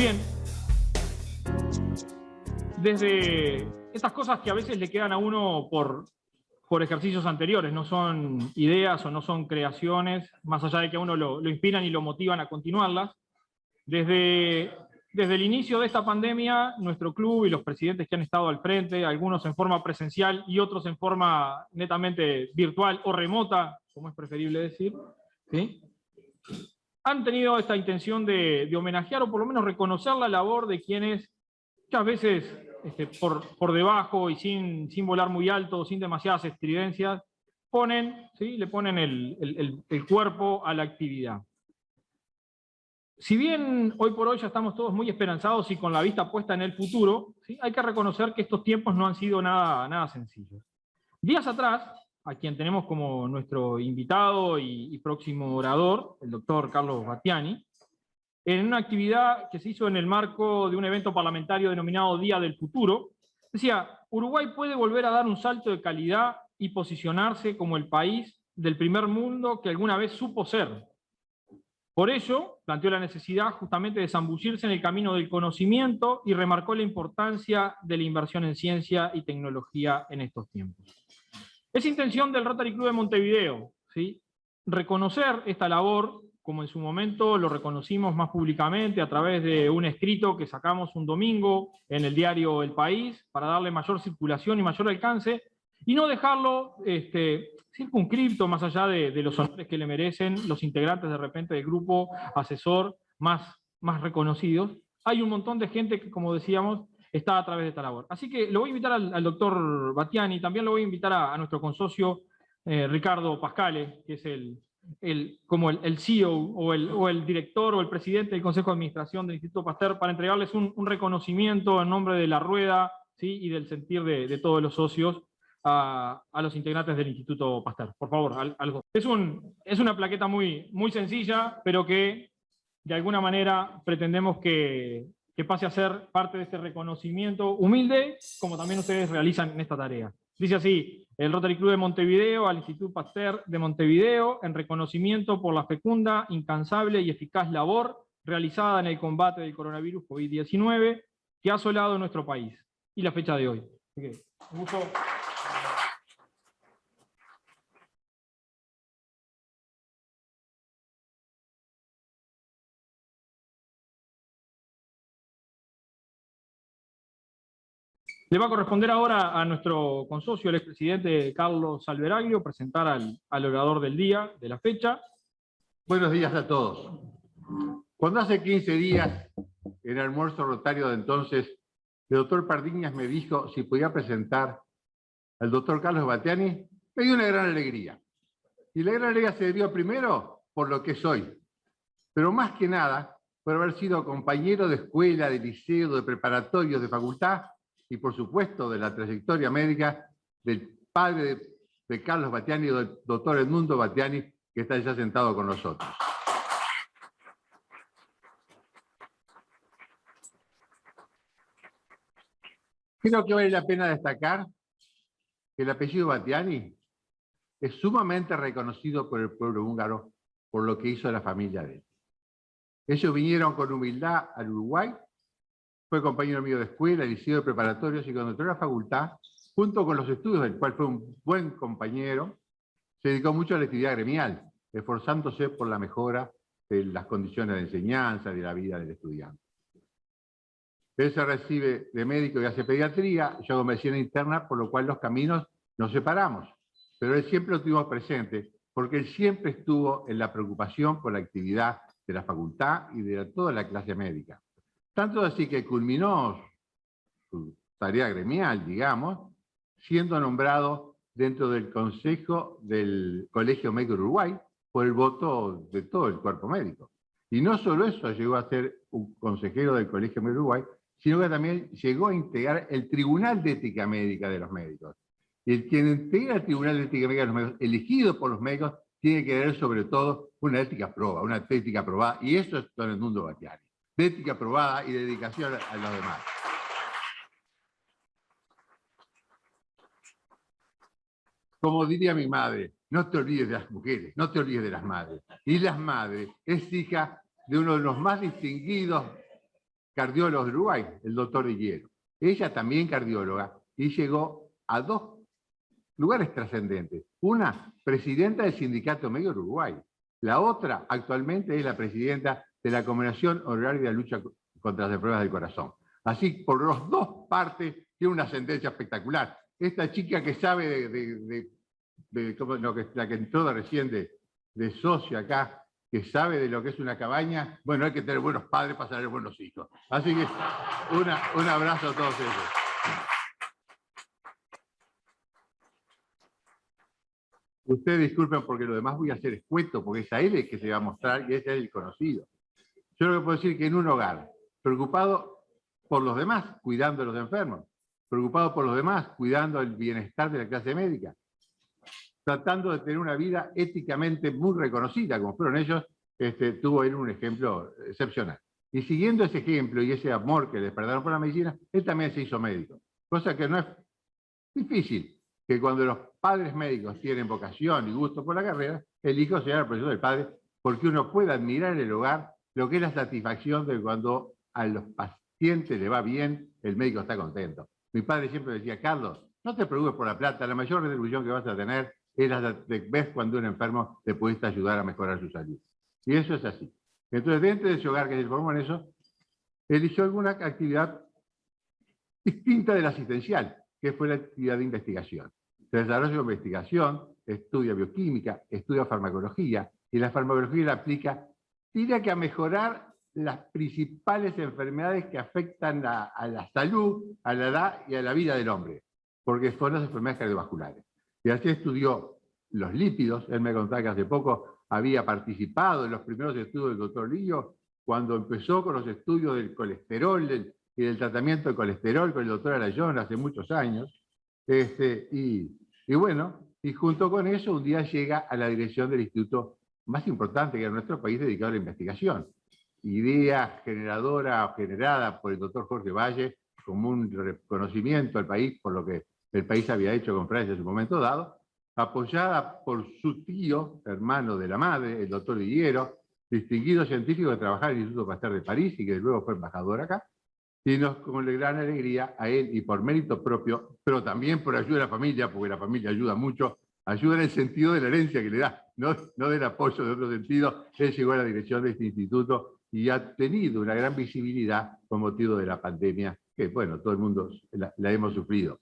Bien, desde estas cosas que a veces le quedan a uno por ejercicios anteriores, no son ideas o no son creaciones, más allá de que a uno lo inspiran y lo motivan a continuarlas. Desde el inicio de esta pandemia, nuestro club y los presidentes que han estado al frente, algunos en forma presencial y otros en forma netamente virtual o remota, como es preferible decir, ¿sí?, han tenido esta intención de homenajear o por lo menos reconocer la labor de quienes muchas veces por debajo y sin volar muy alto, sin demasiadas estridencias, ¿sí?, le ponen el cuerpo a la actividad. Si bien hoy por hoy ya estamos todos muy esperanzados y con la vista puesta en el futuro, ¿sí?, hay que reconocer que estos tiempos no han sido nada sencillos. Días atrás, a quien tenemos como nuestro invitado y próximo orador, el doctor Carlos Battiani, en una actividad que se hizo en el marco de un evento parlamentario denominado Día del Futuro, decía: Uruguay puede volver a dar un salto de calidad y posicionarse como el país del primer mundo que alguna vez supo ser. Por ello, planteó la necesidad justamente de zambullirse en el camino del conocimiento y remarcó la importancia de la inversión en ciencia y tecnología en estos tiempos. Es intención del Rotary Club de Montevideo, ¿sí?, reconocer esta labor, como en su momento lo reconocimos más públicamente a través de un escrito que sacamos un domingo en el diario El País para darle mayor circulación y mayor alcance, y no dejarlo circunscripto más allá de los honores que le merecen los integrantes de repente del grupo asesor más reconocidos. Hay un montón de gente que, como decíamos, está a través de esta labor. Así que lo voy a invitar al doctor Battiani, también lo voy a invitar a nuestro consocio Ricardo Pascale, que es como el CEO o el director o el presidente del Consejo de Administración del Instituto Pasteur, para entregarles un reconocimiento en nombre de la rueda, ¿sí?, y del sentir de todos los socios a los integrantes del Instituto Pasteur. Por favor, es una plaqueta muy sencilla, pero que de alguna manera pretendemos que pase a ser parte de este reconocimiento humilde, como también ustedes realizan en esta tarea. Dice así: el Rotary Club de Montevideo al Instituto Pasteur de Montevideo, en reconocimiento por la fecunda, incansable y eficaz labor realizada en el combate del coronavirus COVID-19 que ha asolado nuestro país. Y la fecha de hoy. Así que, un gusto. Le va a corresponder ahora a nuestro consocio, el expresidente Carlos Alveraglio, presentar al orador del día, de la fecha. Buenos días a todos. Cuando hace 15 días, en el almuerzo rotario de entonces, el doctor Pardiñas me dijo si podía presentar al doctor Carlos Battiani, me dio una gran alegría. Y la gran alegría se debió primero por lo que soy, pero más que nada por haber sido compañero de escuela, de liceo, de preparatorios, de facultad, y por supuesto de la trayectoria médica del padre de Carlos Battiani, del doctor Edmundo Battiani, que está ya sentado con nosotros. Creo que vale la pena destacar que el apellido Battiani es sumamente reconocido por el pueblo húngaro por lo que hizo la familia de él. Ellos vinieron con humildad al Uruguay. Fue compañero mío de escuela, liceo, de preparatorios, y cuando entró a la facultad, junto con los estudios, del cual fue un buen compañero, se dedicó mucho a la actividad gremial, esforzándose por la mejora de las condiciones de enseñanza, de la vida del estudiante. Él se recibe de médico y hace pediatría, yo hago medicina interna, por lo cual los caminos nos separamos. Pero él siempre lo tuvimos presente, porque él siempre estuvo en la preocupación por la actividad de la facultad y de toda la clase médica. Tanto así que culminó su tarea gremial, digamos, siendo nombrado dentro del Consejo del Colegio Médico de Uruguay por el voto de todo el cuerpo médico. Y no solo eso, llegó a ser un consejero del Colegio Médico de Uruguay, sino que también llegó a integrar el Tribunal de Ética Médica de los médicos. Y el quien integra el Tribunal de Ética Médica de los médicos, elegido por los médicos, tiene que tener sobre todo una ética proba, una ética probada, y eso es don Edmundo Battiani. De ética probada y de dedicación a los demás. Como diría mi madre, no te olvides de las mujeres, no te olvides de las madres. Y las madres es hija de uno de los más distinguidos cardiólogos de Uruguay, el doctor Higuero. Ella también cardióloga, y llegó a 2 lugares trascendentes. Una, presidenta del Sindicato Médico de Uruguay. La otra, actualmente, es la presidenta de la Combinación Honoraria de la Lucha contra las Enfermedades del Corazón. Así, por las 2 partes, tiene una ascendencia espectacular. Esta chica que sabe la que entró recién de socio acá, que sabe de lo que es una cabaña, bueno, hay que tener buenos padres para tener buenos hijos. Así que un abrazo a todos ellos. Ustedes disculpen porque lo demás voy a hacer escueto, porque es a él el que se va a mostrar y ese es el conocido. Yo lo que puedo decir es que en un hogar, preocupado por los demás, cuidando a los enfermos, preocupado por los demás, cuidando el bienestar de la clase médica, tratando de tener una vida éticamente muy reconocida, como fueron ellos, tuvo él un ejemplo excepcional. Y siguiendo ese ejemplo y ese amor que le despertaron por la medicina, él también se hizo médico. Cosa que no es difícil, que cuando los padres médicos tienen vocación y gusto por la carrera, el hijo sea el profesor del padre, porque uno puede admirar en el hogar lo que es la satisfacción de cuando a los pacientes le va bien, el médico está contento. Mi padre siempre decía, Carlos, no te preocupes por la plata, la mayor retribución que vas a tener es la de ver cuando un enfermo te pudiste ayudar a mejorar su salud. Y eso es así. Entonces, dentro de ese hogar que se formó en eso, eligió alguna actividad distinta de la asistencial, que fue la actividad de investigación. Se desarrolla investigación, estudia bioquímica, estudia farmacología, y la farmacología la aplica, diría que a mejorar las principales enfermedades que afectan a la salud, a la edad y a la vida del hombre, porque son las enfermedades cardiovasculares. Y así estudió los lípidos. Él me contaba que hace poco había participado en los primeros estudios del doctor Lillo, cuando empezó con los estudios del colesterol y del tratamiento del colesterol con el doctor Arayón hace muchos años. Y bueno, y junto con eso un día llega a la dirección del instituto más importante que era nuestro país dedicado a la investigación. Idea generadora o generada por el doctor Jorge Valle como un reconocimiento al país por lo que el país había hecho con Francia en su momento dado, apoyada por su tío, hermano de la madre, el doctor Higuero, distinguido científico que trabajaba en el Instituto Pasteur de París y que luego fue embajador acá, y nos con gran alegría a él y por mérito propio, pero también por ayuda de la familia, porque la familia ayuda mucho, ayuda en el sentido de la herencia que le da, no del apoyo de otro sentido. Él llegó a la dirección de este instituto y ha tenido una gran visibilidad con motivo de la pandemia, que bueno, todo el mundo la hemos sufrido.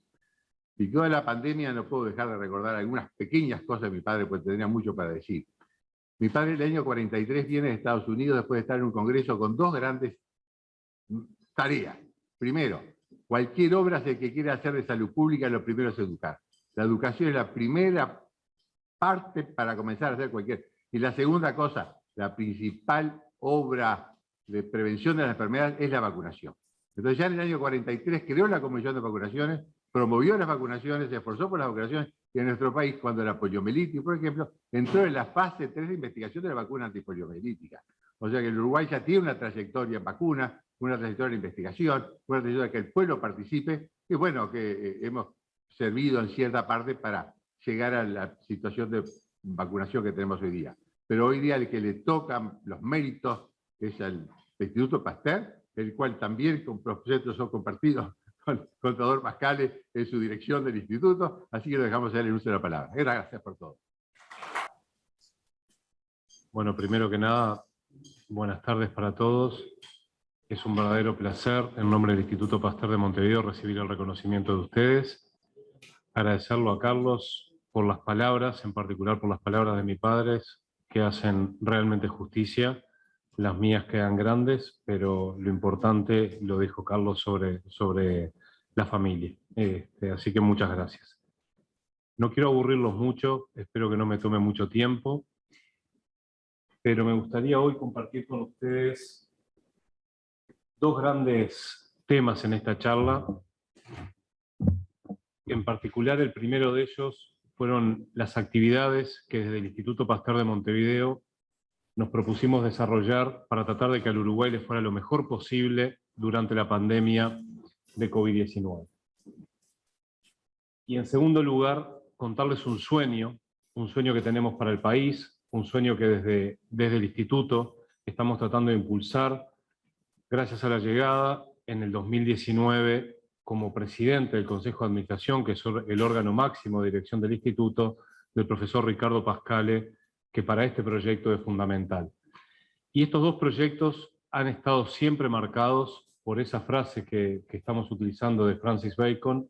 Y toda la pandemia no puedo dejar de recordar algunas pequeñas cosas de mi padre, porque tenía mucho para decir. Mi padre en el año 43 viene de Estados Unidos después de estar en un congreso con 2 grandes tareas. Primero, cualquier obra que quiera hacer de salud pública, lo primero es educar. La educación es la primera parte para comenzar a hacer cualquier. Y la segunda cosa, la principal obra de prevención de las enfermedades es la vacunación. Entonces ya en el año 43 creó la Comisión de Vacunaciones, promovió las vacunaciones, se esforzó por las vacunaciones, y en nuestro país, cuando la poliomielitis, por ejemplo, entró en la fase 3 de investigación de la vacuna antipoliomielítica. O sea que el Uruguay ya tiene una trayectoria en vacunas, una trayectoria de investigación, una trayectoria que el pueblo participe, y bueno, que hemos servido en cierta parte para llegar a la situación de vacunación que tenemos hoy día. Pero hoy día el que le tocan los méritos es el Instituto Pasteur, el cual también con proyectos son compartidos con el contador Pascale en su dirección del instituto, así que lo dejamos a él el uso de la palabra. Gracias por todo. Bueno, primero que nada, buenas tardes para todos. Es un verdadero placer, en nombre del Instituto Pasteur de Montevideo, recibir el reconocimiento de ustedes. Agradecerlo a Carlos por las palabras, en particular por las palabras de mis padres, que hacen realmente justicia. Las mías quedan grandes, pero lo importante lo dijo Carlos sobre la familia. Así que muchas gracias. No quiero aburrirlos mucho, espero que no me tome mucho tiempo, pero me gustaría hoy compartir con ustedes 2 grandes temas en esta charla. En particular, el primero de ellos fueron las actividades que desde el Instituto Pasteur de Montevideo nos propusimos desarrollar para tratar de que al Uruguay le fuera lo mejor posible durante la pandemia de COVID-19. Y en segundo lugar, contarles un sueño que tenemos para el país, un sueño que desde el Instituto estamos tratando de impulsar gracias a la llegada en el 2019 como presidente del Consejo de Administración, que es el órgano máximo de dirección del Instituto, del profesor Ricardo Pascale, que para este proyecto es fundamental. Y estos dos proyectos han estado siempre marcados por esa frase que estamos utilizando de Francis Bacon,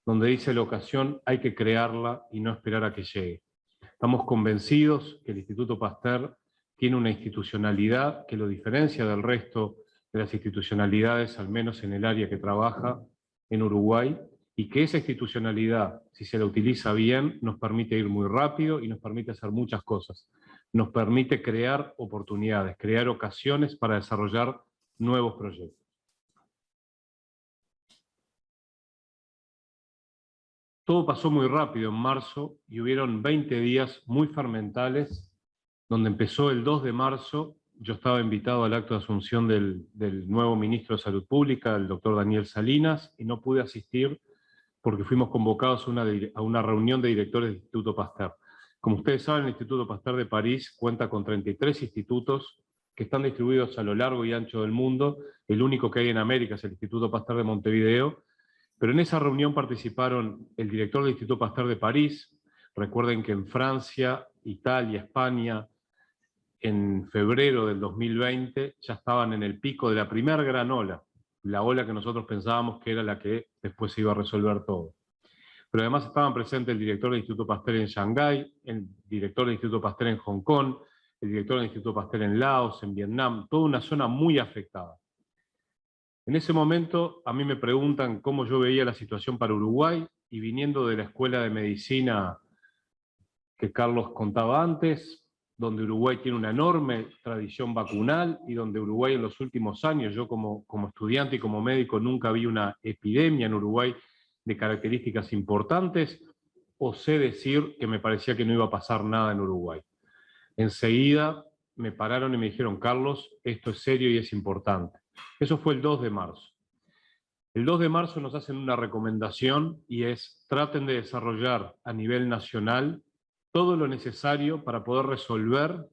donde dice: la ocasión hay que crearla y no esperar a que llegue. Estamos convencidos que el Instituto Pasteur tiene una institucionalidad que lo diferencia del resto de las institucionalidades, al menos en el área que trabaja en Uruguay, y que esa institucionalidad, si se la utiliza bien, nos permite ir muy rápido y nos permite hacer muchas cosas. Nos permite crear oportunidades, crear ocasiones para desarrollar nuevos proyectos. Todo pasó muy rápido en marzo y hubieron 20 días muy fermentales, donde empezó el 2 de marzo. Yo estaba invitado al acto de asunción del nuevo ministro de Salud Pública, el doctor Daniel Salinas, y no pude asistir porque fuimos convocados a una reunión de directores del Instituto Pasteur. Como ustedes saben, el Instituto Pasteur de París cuenta con 33 institutos que están distribuidos a lo largo y ancho del mundo. El único que hay en América es el Instituto Pasteur de Montevideo. Pero en esa reunión participaron el director del Instituto Pasteur de París. Recuerden que en Francia, Italia, España, en febrero del 2020 ya estaban en el pico de la primera gran ola, la ola que nosotros pensábamos que era la que después se iba a resolver todo. Pero además estaban presentes el director del Instituto Pasteur en Shanghái, el director del Instituto Pasteur en Hong Kong, el director del Instituto Pasteur en Laos, en Vietnam, toda una zona muy afectada. En ese momento a mí me preguntan cómo yo veía la situación para Uruguay, y viniendo de la Escuela de Medicina que Carlos contaba antes, donde Uruguay tiene una enorme tradición vacunal y donde Uruguay en los últimos años, yo como estudiante y como médico nunca vi una epidemia en Uruguay de características importantes, osé decir que me parecía que no iba a pasar nada en Uruguay. Enseguida me pararon y me dijeron: Carlos, esto es serio y es importante. Eso fue el 2 de marzo. El 2 de marzo nos hacen una recomendación y es: traten de desarrollar a nivel nacional todo lo necesario para poder resolver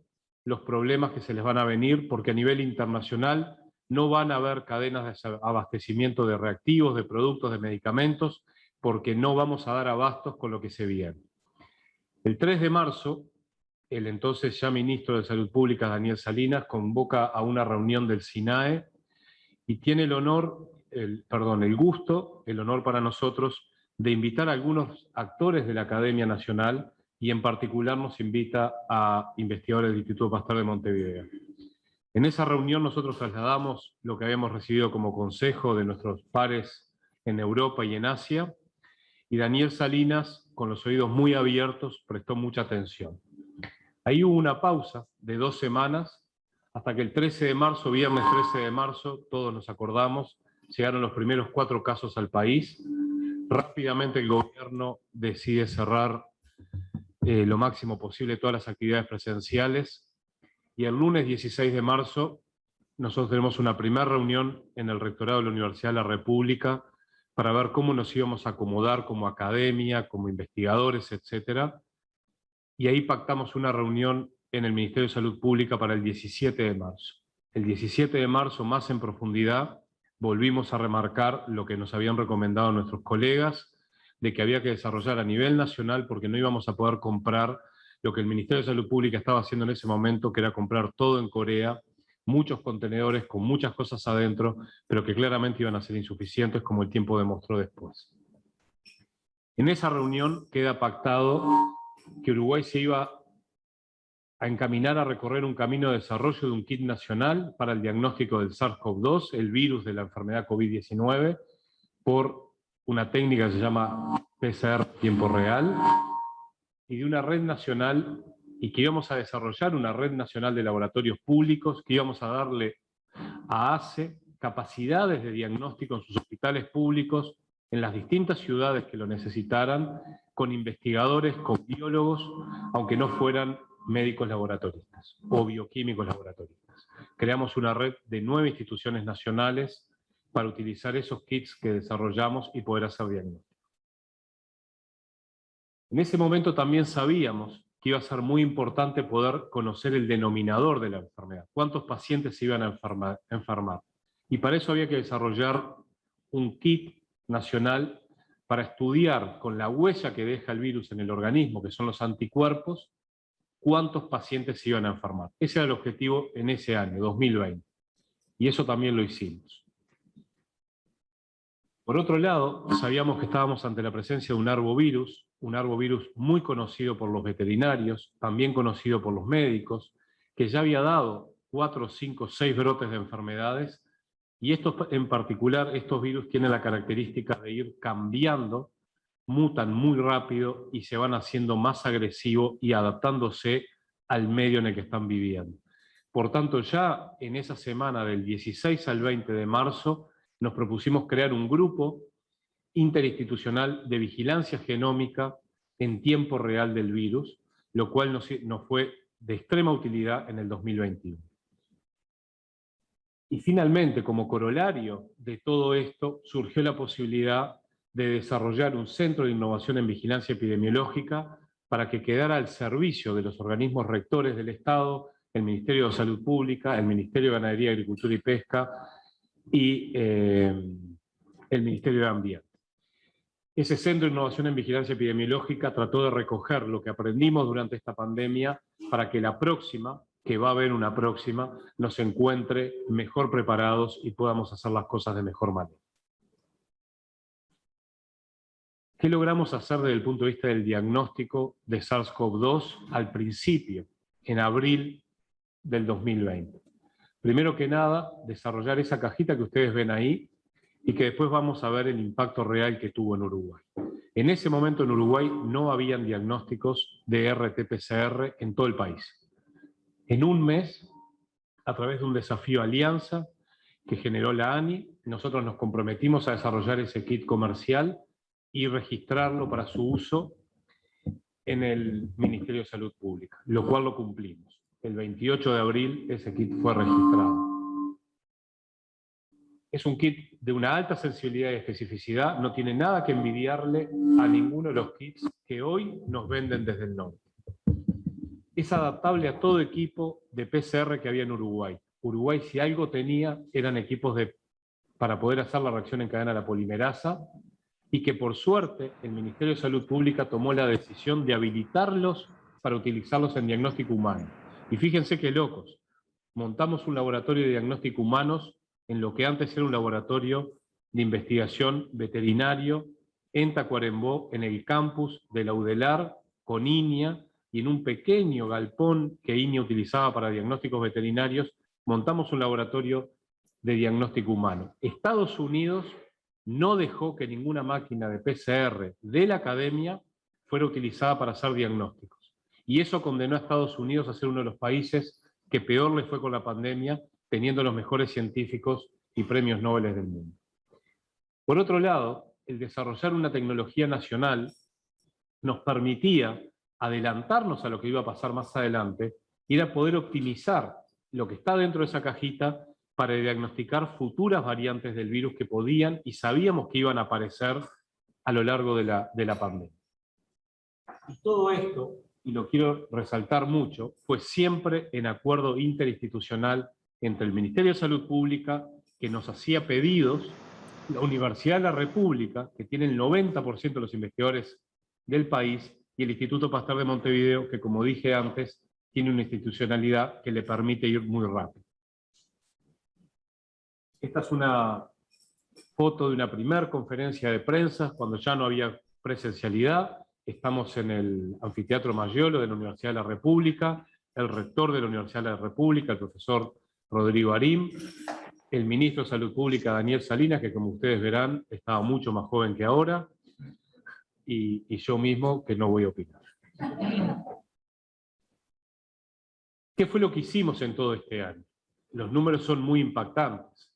los problemas que se les van a venir, porque a nivel internacional no van a haber cadenas de abastecimiento de reactivos, de productos, de medicamentos, porque no vamos a dar abastos con lo que se viene. El 3 de marzo, el entonces ya ministro de Salud Pública, Daniel Salinas, convoca a una reunión del SINAE y tiene el gusto, el honor para nosotros, de invitar a algunos actores de la Academia Nacional, y en particular nos invita a investigadores del Instituto Pasteur de Montevideo. En esa reunión nosotros trasladamos lo que habíamos recibido como consejo de nuestros pares en Europa y en Asia, y Daniel Salinas, con los oídos muy abiertos, prestó mucha atención. Ahí hubo una pausa de 2 semanas, hasta que el 13 de marzo, viernes 13 de marzo, todos nos acordamos, llegaron los primeros 4 casos al país. Rápidamente el gobierno decide cerrar lo máximo posible todas las actividades presenciales, y el lunes 16 de marzo nosotros tenemos una primera reunión en el rectorado de la Universidad de la República para ver cómo nos íbamos a acomodar como academia, como investigadores, etc. Y ahí pactamos una reunión en el Ministerio de Salud Pública para el 17 de marzo. El 17 de marzo, más en profundidad, volvimos a remarcar lo que nos habían recomendado nuestros colegas, de que había que desarrollar a nivel nacional, porque no íbamos a poder comprar lo que el Ministerio de Salud Pública estaba haciendo en ese momento, que era comprar todo en Corea, muchos contenedores con muchas cosas adentro, pero que claramente iban a ser insuficientes, como el tiempo demostró después. En esa reunión queda pactado que Uruguay se iba a encaminar a recorrer un camino de desarrollo de un kit nacional para el diagnóstico del SARS-CoV-2, el virus de la enfermedad COVID-19, por una técnica que se llama PCR tiempo real, y de una red nacional, y que íbamos a desarrollar una red nacional de laboratorios públicos, que íbamos a darle a ACE capacidades de diagnóstico en sus hospitales públicos, en las distintas ciudades que lo necesitaran, con investigadores, con biólogos, aunque no fueran médicos laboratoristas o bioquímicos laboratoristas. Creamos una red de 9 instituciones nacionales para utilizar esos kits que desarrollamos y poder hacer diagnóstico. En ese momento también sabíamos que iba a ser muy importante poder conocer el denominador de la enfermedad, cuántos pacientes se iban a enfermar. Y para eso había que desarrollar un kit nacional para estudiar con la huella que deja el virus en el organismo, que son los anticuerpos, cuántos pacientes se iban a enfermar. Ese era el objetivo en ese año, 2020. Y eso también lo hicimos. Por otro lado, sabíamos que estábamos ante la presencia de un arbovirus muy conocido por los veterinarios, también conocido por los médicos, que ya había dado 4, 5, 6 brotes de enfermedades, y estos, en particular, estos virus tienen la característica de ir cambiando, mutan muy rápido y se van haciendo más agresivos y adaptándose al medio en el que están viviendo. Por tanto, ya en esa semana del 16 al 20 de marzo, nos propusimos crear un grupo interinstitucional de vigilancia genómica en tiempo real del virus, lo cual nos fue de extrema utilidad en el 2021. Y finalmente, como corolario de todo esto, surgió la posibilidad de desarrollar un centro de innovación en vigilancia epidemiológica para que quedara al servicio de los organismos rectores del Estado, el Ministerio de Salud Pública, el Ministerio de Ganadería, Agricultura y Pesca y el Ministerio de Ambiente. Ese Centro de Innovación en Vigilancia Epidemiológica trató de recoger lo que aprendimos durante esta pandemia para que la próxima, que va a haber una próxima, nos encuentre mejor preparados y podamos hacer las cosas de mejor manera. ¿Qué logramos hacer desde el punto de vista del diagnóstico de SARS-CoV-2 al principio, en abril del 2020? Primero que nada, desarrollar esa cajita que ustedes ven ahí y que después vamos a ver el impacto real que tuvo en Uruguay. En ese momento en Uruguay no habían diagnósticos de RT-PCR en todo el país. En un mes, a través de un desafío alianza que generó la ANI, nosotros nos comprometimos a desarrollar ese kit comercial y registrarlo para su uso en el Ministerio de Salud Pública, lo cual lo cumplimos. El 28 de abril ese kit fue registrado. Es un kit de una alta sensibilidad y especificidad, no tiene nada que envidiarle a ninguno de los kits que hoy nos venden desde el norte. Es adaptable a todo equipo de PCR que había en Uruguay. Uruguay, si algo tenía, eran equipos para poder hacer la reacción en cadena de la polimerasa, y que por suerte el Ministerio de Salud Pública tomó la decisión de habilitarlos para utilizarlos en diagnóstico humano. Y fíjense qué locos, montamos un laboratorio de diagnóstico humanos en lo que antes era un laboratorio de investigación veterinario en Tacuarembó, en el campus de la UDELAR, con INIA, y en un pequeño galpón que INIA utilizaba para diagnósticos veterinarios, montamos un laboratorio de diagnóstico humano. Estados Unidos no dejó que ninguna máquina de PCR de la academia fuera utilizada para hacer diagnósticos. Y eso condenó a Estados Unidos a ser uno de los países que peor les fue con la pandemia, teniendo los mejores científicos y premios Nobel del mundo. Por otro lado, el desarrollar una tecnología nacional nos permitía adelantarnos a lo que iba a pasar más adelante y era poder optimizar lo que está dentro de esa cajita para diagnosticar futuras variantes del virus que podían y sabíamos que iban a aparecer a lo largo de la pandemia. Y todo esto, y lo quiero resaltar mucho, fue siempre en acuerdo interinstitucional entre el Ministerio de Salud Pública, que nos hacía pedidos, la Universidad de la República, que tiene el 90% de los investigadores del país, y el Instituto Pasteur de Montevideo, que como dije antes, tiene una institucionalidad que le permite ir muy rápido. Esta es una foto de una primera conferencia de prensa, cuando ya no había presencialidad. Estamos en el Anfiteatro Maggiolo de la Universidad de la República, el rector de la Universidad de la República, el profesor Rodrigo Arim, el ministro de Salud Pública, Daniel Salinas, que como ustedes verán, estaba mucho más joven que ahora, y yo mismo, que no voy a opinar. ¿Qué fue lo que hicimos en todo este año? Los números son muy impactantes.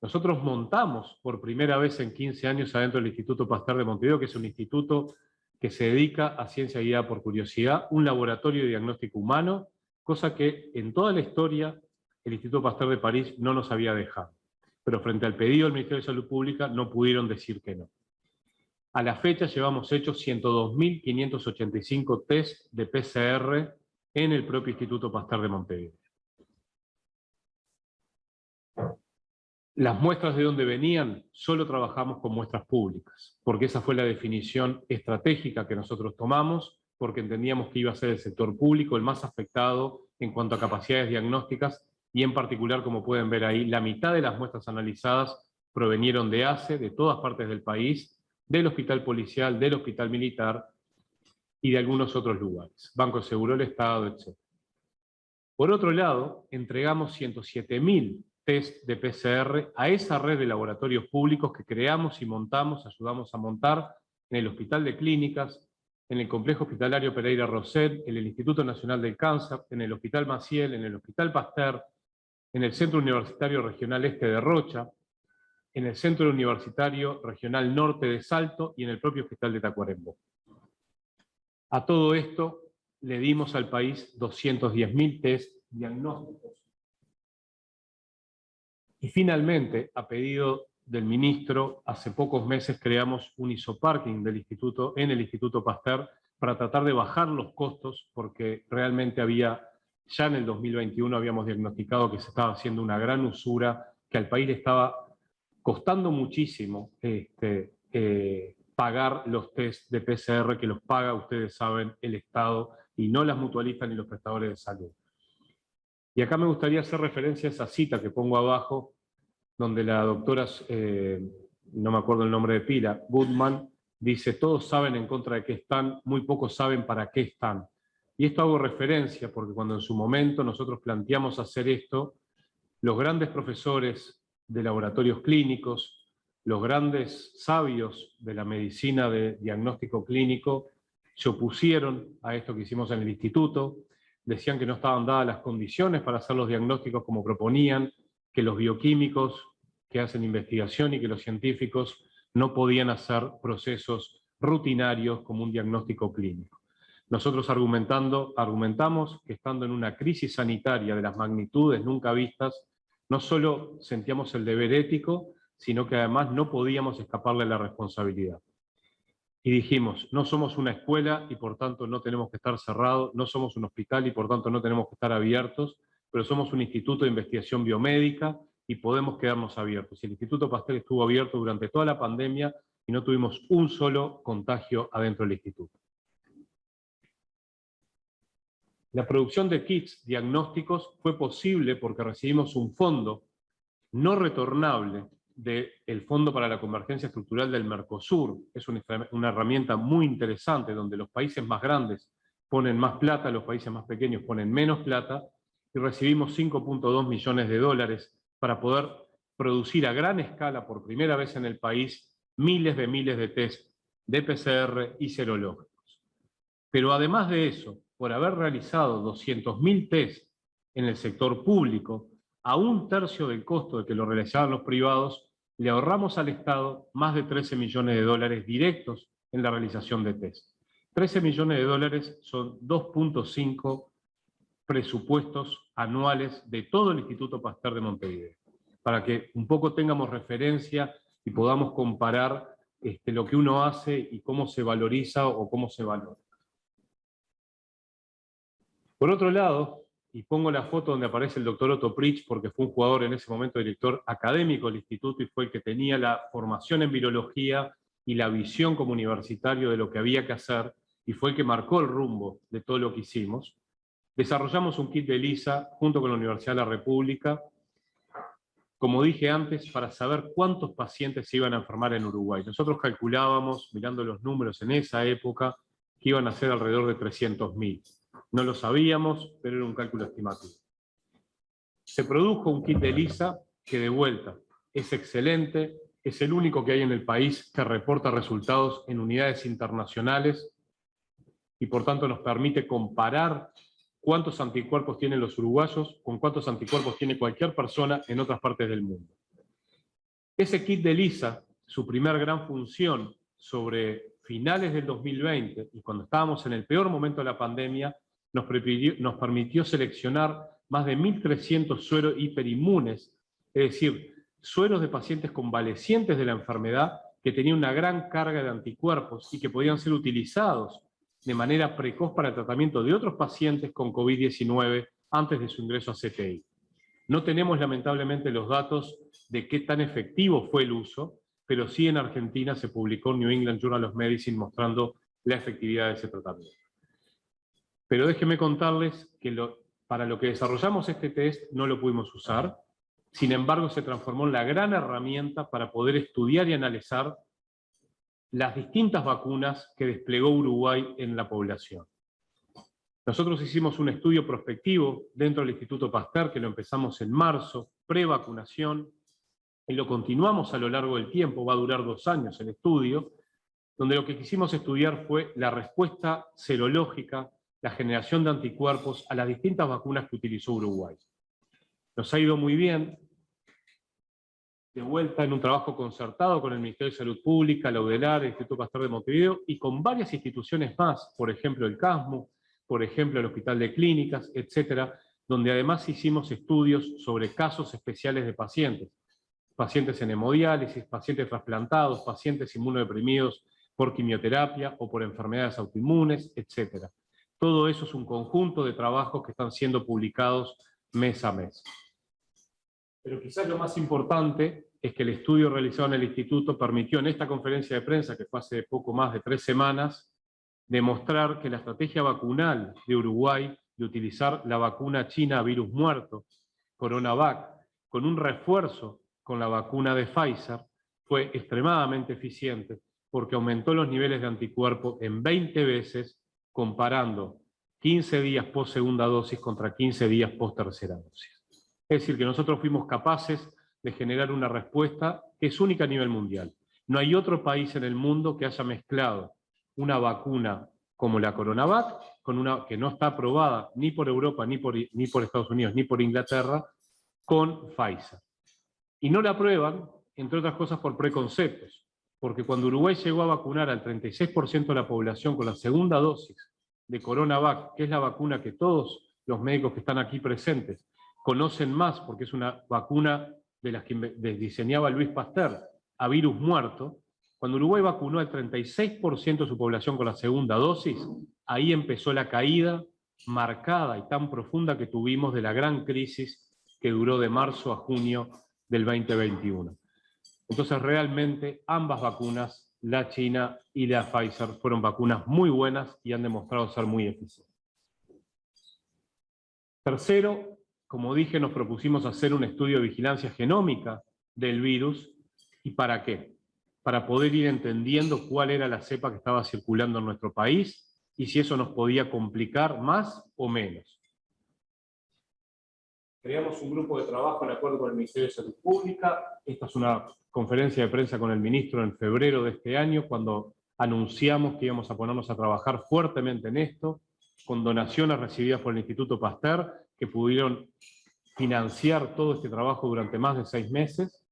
Nosotros montamos por primera vez en 15 años adentro del Instituto Pasteur de Montevideo, que es un instituto que se dedica a ciencia guiada por curiosidad, un laboratorio de diagnóstico humano, cosa que en toda la historia el Instituto Pasteur de París no nos había dejado. Pero frente al pedido del Ministerio de Salud Pública no pudieron decir que no. A la fecha llevamos hechos 102.585 test de PCR en el propio Instituto Pasteur de Montevideo. Las muestras de dónde venían, solo trabajamos con muestras públicas, porque esa fue la definición estratégica que nosotros tomamos, porque entendíamos que iba a ser el sector público el más afectado en cuanto a capacidades diagnósticas, y en particular, como pueden ver ahí, la mitad de las muestras analizadas provenieron de ACE, de todas partes del país, del hospital policial, del hospital militar y de algunos otros lugares, Banco Seguro del Estado, etc. Por otro lado, entregamos 107.000 test de PCR a esa red de laboratorios públicos que creamos y montamos, ayudamos a montar en el Hospital de Clínicas, en el Complejo Hospitalario Pereira Rosell, en el Instituto Nacional del Cáncer, en el Hospital Maciel, en el Hospital Pasteur, en el Centro Universitario Regional Este de Rocha, en el Centro Universitario Regional Norte de Salto y en el propio Hospital de Tacuarembó. A todo esto le dimos al país 210.000 test diagnósticos. Y finalmente, a pedido del ministro, hace pocos meses creamos un isoparking del instituto, en el Instituto Pasteur para tratar de bajar los costos, porque realmente ya en el 2021 habíamos diagnosticado que se estaba haciendo una gran usura, que al país le estaba costando muchísimo pagar los test de PCR, que los paga, ustedes saben, el Estado, y no las mutualistas ni los prestadores de salud. Y acá me gustaría hacer referencia a esa cita que pongo abajo, donde la doctora, no me acuerdo el nombre de pila, Goodman, dice: todos saben en contra de qué están, muy pocos saben para qué están. Y esto hago referencia porque cuando en su momento nosotros planteamos hacer esto, los grandes profesores de laboratorios clínicos, los grandes sabios de la medicina de diagnóstico clínico, se opusieron a esto que hicimos en el instituto, decían que no estaban dadas las condiciones para hacer los diagnósticos como proponían, que los bioquímicos que hacen investigación y que los científicos no podían hacer procesos rutinarios como un diagnóstico clínico. Nosotros argumentamos que estando en una crisis sanitaria de las magnitudes nunca vistas, no solo sentíamos el deber ético, sino que además no podíamos escaparle a la responsabilidad. Y dijimos: no somos una escuela y por tanto no tenemos que estar cerrados, no somos un hospital y por tanto no tenemos que estar abiertos, pero somos un instituto de investigación biomédica y podemos quedarnos abiertos. Y el Instituto Pasteur estuvo abierto durante toda la pandemia y no tuvimos un solo contagio adentro del instituto. La producción de kits diagnósticos fue posible porque recibimos un fondo no retornable del Fondo para la Convergencia Estructural del Mercosur. Es una herramienta muy interesante donde los países más grandes ponen más plata, los países más pequeños ponen menos plata, y recibimos 5.2 millones de dólares para poder producir a gran escala, por primera vez en el país, miles de test de PCR y serológicos. Pero además de eso, por haber realizado 200.000 test en el sector público, a un tercio del costo de que lo realizaban los privados, le ahorramos al Estado más de 13 millones de dólares directos en la realización de test. 13 millones de dólares son 2.5 presupuestos anuales de todo el Instituto Pasteur de Montevideo, para que un poco tengamos referencia y podamos comparar lo que uno hace y cómo se valoriza o cómo se valora. Por otro lado, y pongo la foto donde aparece el doctor Otto Pritsch, porque fue un jugador en ese momento director académico del instituto y fue el que tenía la formación en virología y la visión como universitario de lo que había que hacer, y fue el que marcó el rumbo de todo lo que hicimos. Desarrollamos un kit de ELISA junto con la Universidad de la República, como dije antes, para saber cuántos pacientes se iban a enfermar en Uruguay. Nosotros calculábamos, mirando los números en esa época, que iban a ser alrededor de 300.000. No lo sabíamos, pero era un cálculo estimativo. Se produjo un kit de ELISA que, de vuelta, es excelente, es el único que hay en el país que reporta resultados en unidades internacionales y por tanto nos permite comparar cuántos anticuerpos tienen los uruguayos con cuántos anticuerpos tiene cualquier persona en otras partes del mundo. Ese kit de ELISA, su primer gran función sobre finales del 2020 y cuando estábamos en el peor momento de la pandemia, nos permitió seleccionar más de 1.300 sueros hiperinmunes, es decir, sueros de pacientes convalecientes de la enfermedad que tenían una gran carga de anticuerpos y que podían ser utilizados de manera precoz para el tratamiento de otros pacientes con COVID-19 antes de su ingreso a CTI. No tenemos lamentablemente los datos de qué tan efectivo fue el uso, pero sí en Argentina se publicó en New England Journal of Medicine mostrando la efectividad de ese tratamiento. Pero déjenme contarles que para lo que desarrollamos este test no lo pudimos usar, sin embargo se transformó en la gran herramienta para poder estudiar y analizar las distintas vacunas que desplegó Uruguay en la población. Nosotros hicimos un estudio prospectivo dentro del Instituto Pasteur, que lo empezamos en marzo, pre-vacunación, y lo continuamos a lo largo del tiempo, va a durar 2 años el estudio, donde lo que quisimos estudiar fue la respuesta serológica, la generación de anticuerpos a las distintas vacunas que utilizó Uruguay. Nos ha ido muy bien, de vuelta en un trabajo concertado con el Ministerio de Salud Pública, la UDELAR, el Instituto Pasteur de Montevideo, y con varias instituciones más, por ejemplo el CASMU, por ejemplo el Hospital de Clínicas, etcétera, donde además hicimos estudios sobre casos especiales de pacientes. Pacientes en hemodiálisis, pacientes trasplantados, pacientes inmunodeprimidos por quimioterapia o por enfermedades autoinmunes, etcétera. Todo eso es un conjunto de trabajos que están siendo publicados mes a mes. Pero quizás lo más importante es que el estudio realizado en el Instituto permitió en esta conferencia de prensa, que fue hace poco más de 3 semanas, demostrar que la estrategia vacunal de Uruguay de utilizar la vacuna china a virus muerto, CoronaVac, con un refuerzo con la vacuna de Pfizer, fue extremadamente eficiente porque aumentó los niveles de anticuerpo en 20 veces comparando 15 días post segunda dosis contra 15 días post tercera dosis. Es decir, que nosotros fuimos capaces de generar una respuesta que es única a nivel mundial. No hay otro país en el mundo que haya mezclado una vacuna como la CoronaVac, con una que no está aprobada ni por Europa, ni por Estados Unidos, ni por Inglaterra, con Pfizer. Y no la aprueban, entre otras cosas, por preconceptos. Porque cuando Uruguay llegó a vacunar al 36% de la población con la segunda dosis de CoronaVac, que es la vacuna que todos los médicos que están aquí presentes conocen más, porque es una vacuna de las que diseñaba Luis Pasteur, a virus muerto, cuando Uruguay vacunó al 36% de su población con la segunda dosis, ahí empezó la caída marcada y tan profunda que tuvimos de la gran crisis que duró de marzo a junio del 2021. Entonces realmente ambas vacunas, la china y la Pfizer, fueron vacunas muy buenas y han demostrado ser muy eficientes. Tercero, como dije, nos propusimos hacer un estudio de vigilancia genómica del virus. ¿Y para qué? Para poder ir entendiendo cuál era la cepa que estaba circulando en nuestro país y si eso nos podía complicar más o menos. Creamos un grupo de trabajo en acuerdo con el Ministerio de Salud Pública. Esta es una conferencia de prensa con el ministro en febrero de este año, cuando anunciamos que íbamos a ponernos a trabajar fuertemente en esto, con donaciones recibidas por el Instituto Pasteur, que pudieron financiar todo este trabajo durante más de 6 meses.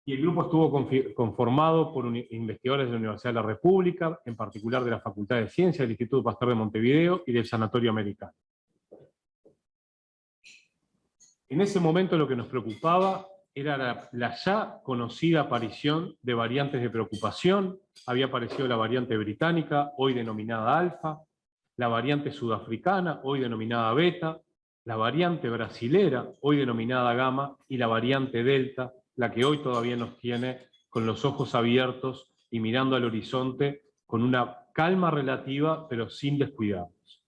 Y el grupo estuvo conformado por investigadores de la Universidad de la República, en particular de la Facultad de Ciencias, del Instituto Pasteur de Montevideo y del Sanatorio Americano. En ese momento lo que nos preocupaba era la ya conocida aparición de variantes de preocupación. Había aparecido la variante británica, hoy denominada alfa, la variante sudafricana, hoy denominada beta, la variante brasilera, hoy denominada gamma, y la variante delta, la que hoy todavía nos tiene con los ojos abiertos y mirando al horizonte con una calma relativa, pero sin descuidarnos.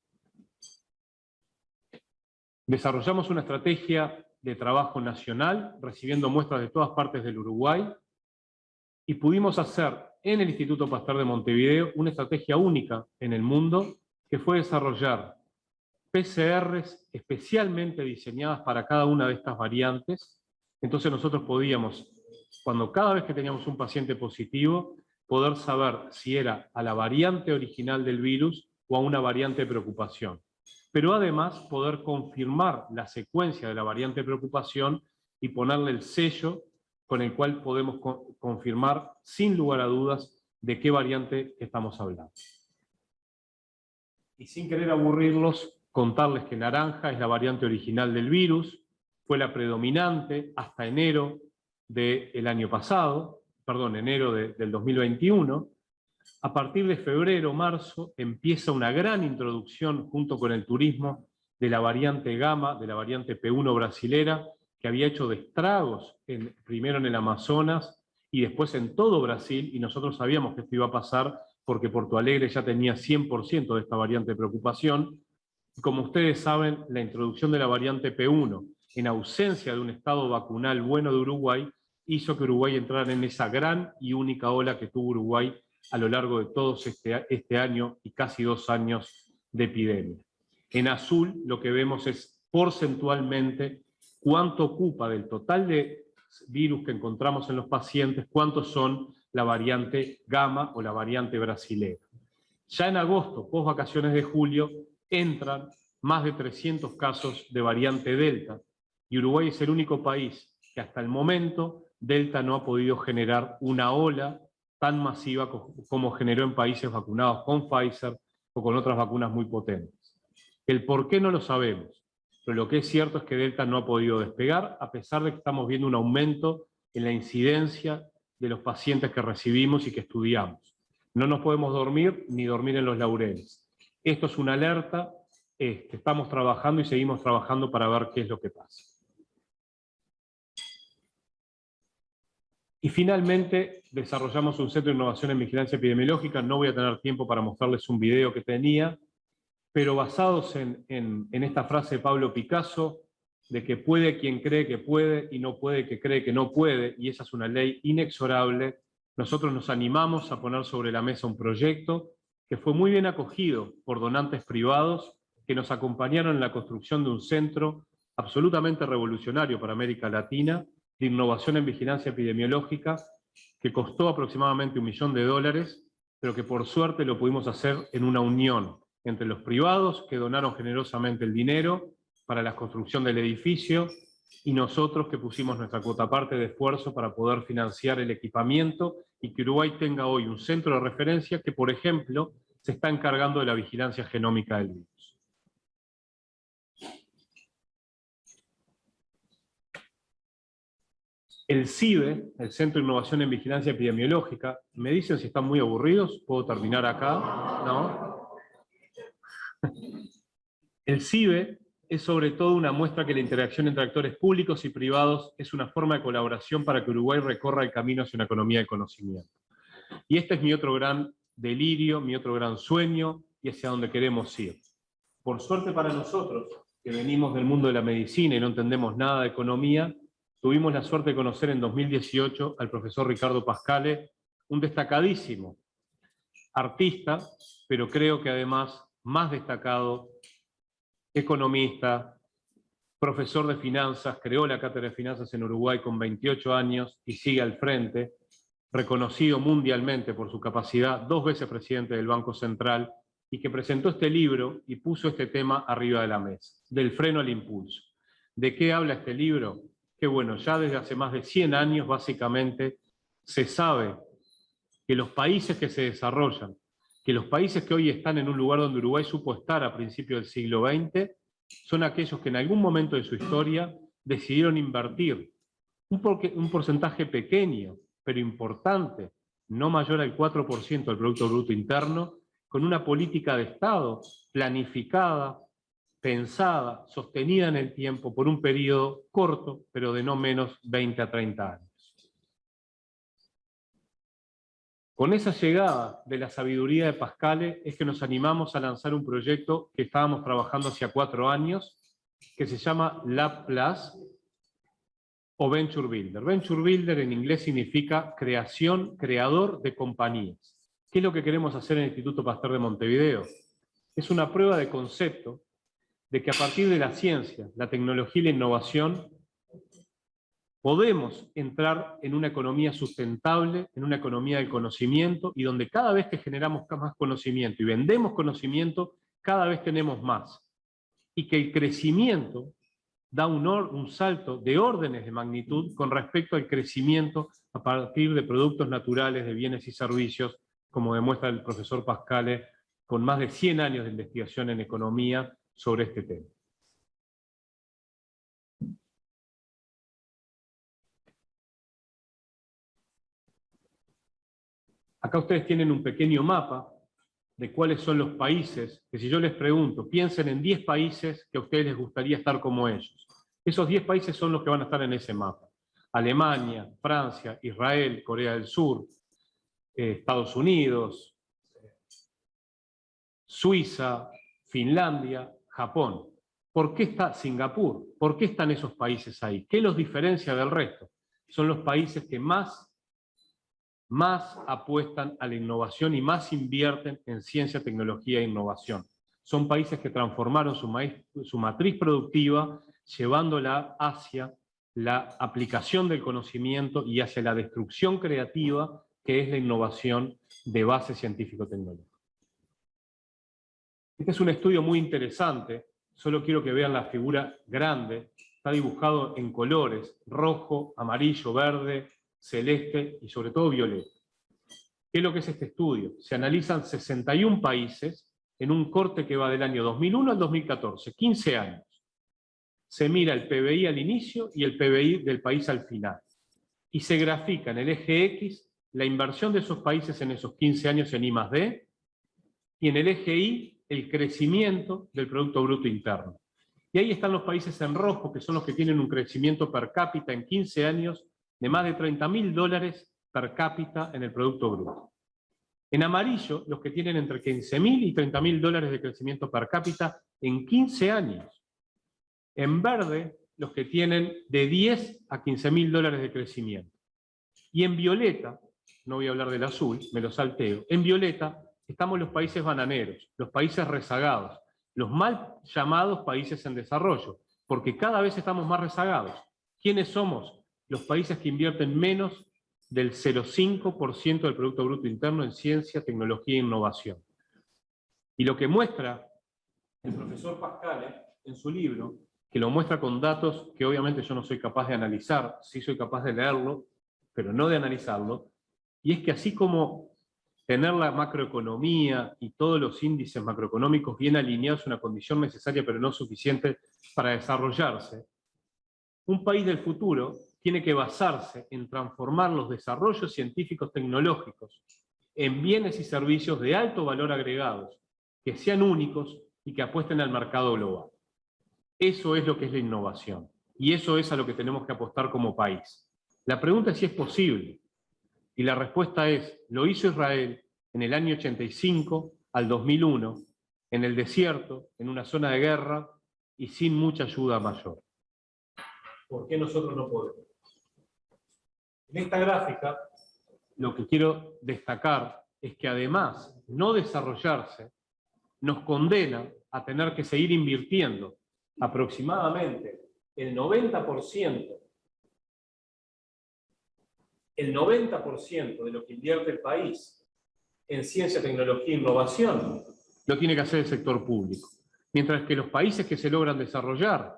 Desarrollamos una estrategia de trabajo nacional, recibiendo muestras de todas partes del Uruguay, y pudimos hacer en el Instituto Pasteur de Montevideo una estrategia única en el mundo, que fue desarrollar PCRs especialmente diseñadas para cada una de estas variantes. Entonces nosotros podíamos, cada vez que teníamos un paciente positivo, poder saber si era a la variante original del virus o a una variante de preocupación. Pero además poder confirmar la secuencia de la variante de preocupación y ponerle el sello con el cual podemos confirmar sin lugar a dudas de qué variante estamos hablando. Y sin querer aburrirlos, contarles que naranja es la variante original del virus, fue la predominante hasta enero del año pasado, enero del 2021. A partir de febrero, marzo, empieza una gran introducción junto con el turismo de la variante Gamma, de la variante P1 brasilera, que había hecho estragos primero en el Amazonas y después en todo Brasil, y nosotros sabíamos que esto iba a pasar porque Porto Alegre ya tenía 100% de esta variante de preocupación. Como ustedes saben, la introducción de la variante P1, en ausencia de un estado vacunal bueno de Uruguay, hizo que Uruguay entrara en esa gran y única ola que tuvo Uruguay a lo largo de todo este año y casi 2 años de epidemia. En azul lo que vemos es porcentualmente cuánto ocupa del total de virus que encontramos en los pacientes, cuántos son la variante Gamma o la variante brasilera. Ya en agosto, post vacaciones de julio, entran más de 300 casos de variante Delta, y Uruguay es el único país que hasta el momento Delta no ha podido generar una ola tan masiva como generó en países vacunados con Pfizer o con otras vacunas muy potentes. El por qué no lo sabemos, pero lo que es cierto es que Delta no ha podido despegar, a pesar de que estamos viendo un aumento en la incidencia de los pacientes que recibimos y que estudiamos. No nos podemos dormir ni dormir en los laureles. Esto es una alerta, estamos trabajando y seguimos trabajando para ver qué es lo que pasa. Y finalmente desarrollamos un centro de innovación en vigilancia epidemiológica. No voy a tener tiempo para mostrarles un video que tenía, pero basados en esta frase de Pablo Picasso, de que puede quien cree que puede y no puede que cree que no puede, y esa es una ley inexorable, nosotros nos animamos a poner sobre la mesa un proyecto que fue muy bien acogido por donantes privados que nos acompañaron en la construcción de un centro absolutamente revolucionario para América Latina, de innovación en vigilancia epidemiológica, que costó aproximadamente $1 millón, pero que por suerte lo pudimos hacer en una unión entre los privados, que donaron generosamente el dinero para la construcción del edificio, y nosotros que pusimos nuestra cuota parte de esfuerzo para poder financiar el equipamiento, y que Uruguay tenga hoy un centro de referencia que, por ejemplo, se está encargando de la vigilancia genómica del virus. El CIBE, el Centro de Innovación en Vigilancia Epidemiológica, me dicen si están muy aburridos, puedo terminar acá, ¿no? El CIBE es sobre todo una muestra que la interacción entre actores públicos y privados es una forma de colaboración para que Uruguay recorra el camino hacia una economía de conocimiento. Y este es mi otro gran delirio, mi otro gran sueño, y hacia donde queremos ir. Por suerte para nosotros, que venimos del mundo de la medicina y no entendemos nada de economía, tuvimos la suerte de conocer en 2018 al profesor Ricardo Pascale, un destacadísimo artista, pero creo que además más destacado economista, profesor de finanzas, creó la cátedra de finanzas en Uruguay con 28 años y sigue al frente, reconocido mundialmente por su capacidad, 2 veces presidente del Banco Central, y que presentó este libro y puso este tema arriba de la mesa, del freno al impulso. ¿De qué habla este libro? Que bueno, ya desde hace más de 100 años básicamente se sabe que los países que se desarrollan, que los países que hoy están en un lugar donde Uruguay supo estar a principios del siglo XX, son aquellos que en algún momento de su historia decidieron invertir un porcentaje pequeño, pero importante, no mayor al 4% del Producto Bruto Interno, con una política de Estado planificada, pensada, sostenida en el tiempo por un periodo corto, pero de no menos 20 a 30 años. Con esa llegada de la sabiduría de Pascale es que nos animamos a lanzar un proyecto que estábamos trabajando hacía 4 años, que se llama Lab Plus o Venture Builder. Venture Builder en inglés significa creador de compañías. ¿Qué es lo que queremos hacer en el Instituto Pasteur de Montevideo? Es una prueba de concepto de que a partir de la ciencia, la tecnología y la innovación podemos entrar en una economía sustentable, en una economía del conocimiento, y donde cada vez que generamos más conocimiento y vendemos conocimiento, cada vez tenemos más. Y que el crecimiento da un salto de órdenes de magnitud con respecto al crecimiento a partir de productos naturales, de bienes y servicios, como demuestra el profesor Pascale, con más de 100 años de investigación en economía sobre este tema. Acá ustedes tienen un pequeño mapa de cuáles son los países, que si yo les pregunto, piensen en 10 países que a ustedes les gustaría estar como ellos. Esos 10 países son los que van a estar en ese mapa. Alemania, Francia, Israel, Corea del Sur, Estados Unidos, Suiza, Finlandia, Japón. ¿Por qué está Singapur? ¿Por qué están esos países ahí? ¿Qué los diferencia del resto? Son los países que más apuestan a la innovación y más invierten en ciencia, tecnología e innovación. Son países que transformaron su matriz productiva, llevándola hacia la aplicación del conocimiento y hacia la destrucción creativa, que es la innovación de base científico-tecnológica. Este es un estudio muy interesante, solo quiero que vean la figura grande, está dibujado en colores, rojo, amarillo, verde, celeste y sobre todo violeta. ¿Qué es lo que es este estudio? Se analizan 61 países en un corte que va del año 2001 al 2014, 15 años. Se mira el PBI al inicio y el PBI del país al final. Y se grafica en el eje X la inversión de esos países en esos 15 años en I+D, y en el eje Y el crecimiento del Producto Bruto Interno. Y ahí están los países en rojo, que son los que tienen un crecimiento per cápita en 15 años de más de $30.000 per cápita en el Producto Bruto. En amarillo, los que tienen entre $15.000 y $30.000 de crecimiento per cápita en 15 años. En verde, los que tienen de 10 a $15.000 de crecimiento. Y en violeta, no voy a hablar del azul, me lo salteo, en violeta estamos los países bananeros, los países rezagados, los mal llamados países en desarrollo, porque cada vez estamos más rezagados. ¿Quiénes somos? Los países que invierten menos del 0,5% del Producto Bruto Interno en ciencia, tecnología e innovación. Y lo que muestra el profesor Pascale en su libro, que lo muestra con datos que obviamente yo no soy capaz de analizar, sí soy capaz de leerlo, pero no de analizarlo, y es que así como tener la macroeconomía y todos los índices macroeconómicos bien alineados es una condición necesaria pero no suficiente para desarrollarse, un país del futuro tiene que basarse en transformar los desarrollos científicos tecnológicos en bienes y servicios de alto valor agregados, que sean únicos y que apuesten al mercado global. Eso es lo que es la innovación, y eso es a lo que tenemos que apostar como país. La pregunta es si es posible. Y la respuesta es, lo hizo Israel en el año 85 al 2001, en el desierto, en una zona de guerra y sin mucha ayuda mayor. ¿Por qué nosotros no podemos? En esta gráfica, lo que quiero destacar es que además no desarrollarse nos condena a tener que seguir invirtiendo aproximadamente el 90% de lo que invierte el país en ciencia, tecnología e innovación lo tiene que hacer el sector público. Mientras que los países que se logran desarrollar,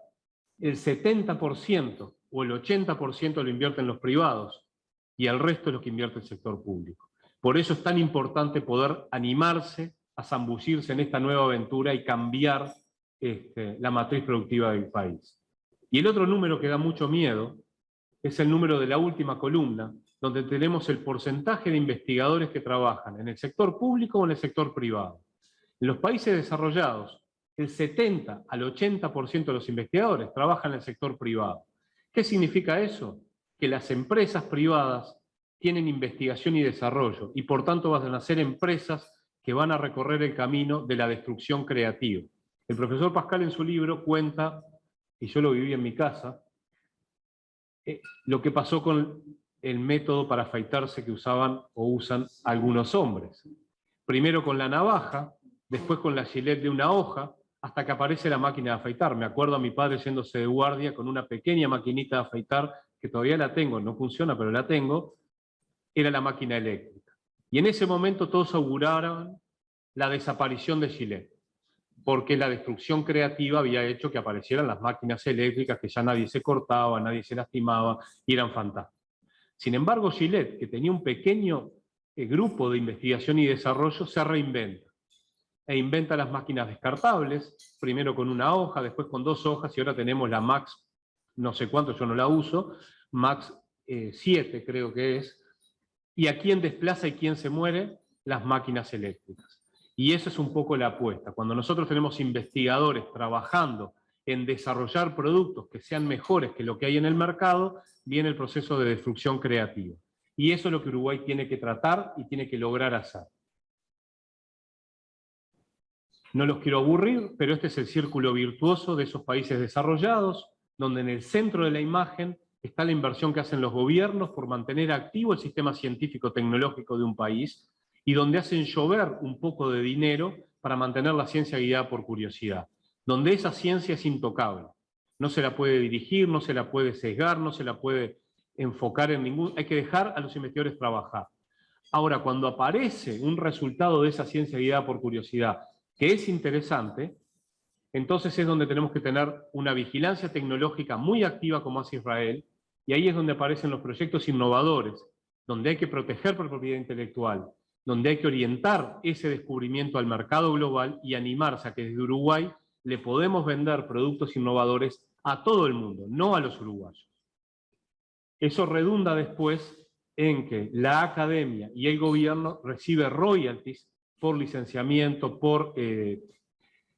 el 70% o el 80% lo invierten los privados y el resto es lo que invierte el sector público. Por eso es tan importante poder animarse a zambullirse en esta nueva aventura y cambiar la matriz productiva del país. Y el otro número que da mucho miedo es el número de la última columna, donde tenemos el porcentaje de investigadores que trabajan en el sector público o en el sector privado. En los países desarrollados, el 70 al 80% de los investigadores trabajan en el sector privado. ¿Qué significa eso? Que las empresas privadas tienen investigación y desarrollo, y por tanto van a ser empresas que van a recorrer el camino de la destrucción creativa. El profesor Pascale en su libro cuenta, y yo lo viví en mi casa, lo que pasó con el método para afeitarse que usaban o usan algunos hombres. Primero con la navaja, después con la gilet de una hoja, hasta que aparece la máquina de afeitar. Me acuerdo a mi padre yéndose de guardia con una pequeña maquinita de afeitar, que todavía la tengo, no funciona, pero la tengo, era la máquina eléctrica. Y en ese momento todos auguraron la desaparición de Gillette, porque la destrucción creativa había hecho que aparecieran las máquinas eléctricas, que ya nadie se cortaba, nadie se lastimaba, y eran fantásticas. Sin embargo, Gillette, que tenía un pequeño grupo de investigación y desarrollo, se reinventa. E inventa las máquinas descartables, primero con una hoja, después con 2 hojas, y ahora tenemos la Max, no sé cuánto, yo no la uso, Max 7 creo que es. ¿Y a quién desplaza y quién se muere? Las máquinas eléctricas. Y esa es un poco la apuesta. Cuando nosotros tenemos investigadores trabajando en desarrollar productos que sean mejores que lo que hay en el mercado, viene el proceso de destrucción creativa. Y eso es lo que Uruguay tiene que tratar y tiene que lograr hacer. No los quiero aburrir, pero este es el círculo virtuoso de esos países desarrollados, donde en el centro de la imagen está la inversión que hacen los gobiernos por mantener activo el sistema científico-tecnológico de un país, y donde hacen llover un poco de dinero para mantener la ciencia guiada por curiosidad, donde esa ciencia es intocable. No se la puede dirigir, no se la puede sesgar, no se la puede enfocar en ningún... Hay que dejar a los investigadores trabajar. Ahora, cuando aparece un resultado de esa ciencia guiada por curiosidad que es interesante, entonces es donde tenemos que tener una vigilancia tecnológica muy activa como hace Israel, y ahí es donde aparecen los proyectos innovadores, donde hay que proteger por propiedad intelectual, donde hay que orientar ese descubrimiento al mercado global y animarse a que desde Uruguay le podemos vender productos innovadores a todo el mundo, no a los uruguayos. Eso redunda después en que la academia y el gobierno recibe royalties por licenciamiento, por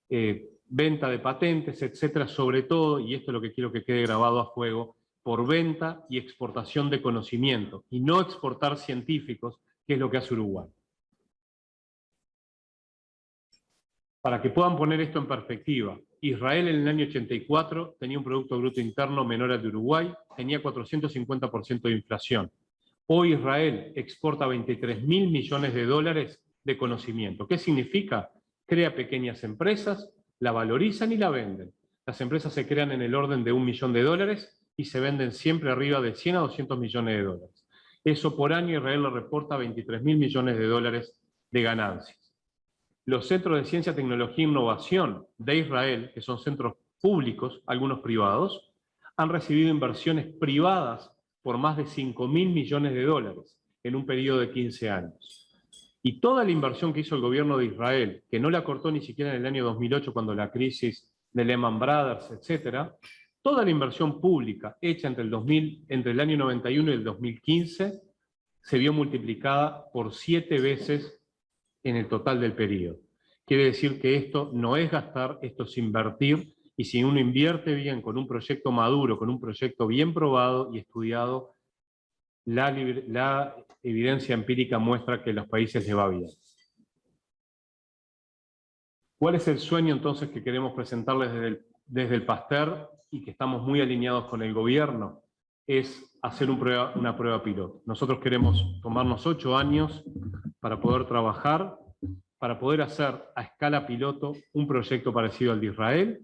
venta de patentes, etcétera, sobre todo, y esto es lo que quiero que quede grabado a fuego, por venta y exportación de conocimiento, y no exportar científicos, que es lo que hace Uruguay. Para que puedan poner esto en perspectiva, Israel en el año 84 tenía un Producto Bruto Interno menor al de Uruguay, tenía 450% de inflación. Hoy Israel exporta 23.000 millones de dólares de conocimiento. ¿Qué significa? Crea pequeñas empresas, la valorizan y la venden. Las empresas se crean en el orden de $1 millón y se venden siempre arriba de 100 a 200 millones de dólares. Eso por año Israel le reporta 23.000 millones de dólares de ganancias. Los centros de ciencia, tecnología e innovación de Israel, que son centros públicos, algunos privados, han recibido inversiones privadas por más de 5.000 millones de dólares en un periodo de 15 años. Y toda la inversión que hizo el gobierno de Israel, que no la cortó ni siquiera en el año 2008 cuando la crisis de Lehman Brothers, etc., toda la inversión pública hecha entre el año 91 y el 2015 se vio multiplicada por 7 veces en el total del periodo. Quiere decir que esto no es gastar, esto es invertir, y si uno invierte bien con un proyecto maduro, con un proyecto bien probado y estudiado, la evidencia empírica muestra que a los países les va bien. ¿Cuál es el sueño entonces que queremos presentarles desde el Pasteur y que estamos muy alineados con el gobierno? Es hacer una prueba piloto. Nosotros queremos tomarnos 8 años para poder trabajar, para poder hacer a escala piloto un proyecto parecido al de Israel,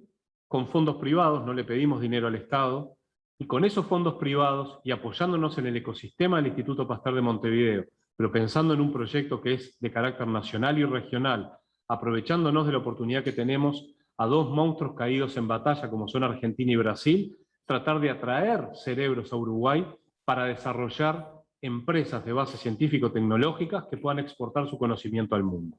con fondos privados, no le pedimos dinero al Estado, y con esos fondos privados y apoyándonos en el ecosistema del Instituto Pasteur de Montevideo, pero pensando en un proyecto que es de carácter nacional y regional, aprovechándonos de la oportunidad que tenemos a 2 monstruos caídos en batalla como son Argentina y Brasil, tratar de atraer cerebros a Uruguay para desarrollar empresas de base científico-tecnológicas que puedan exportar su conocimiento al mundo.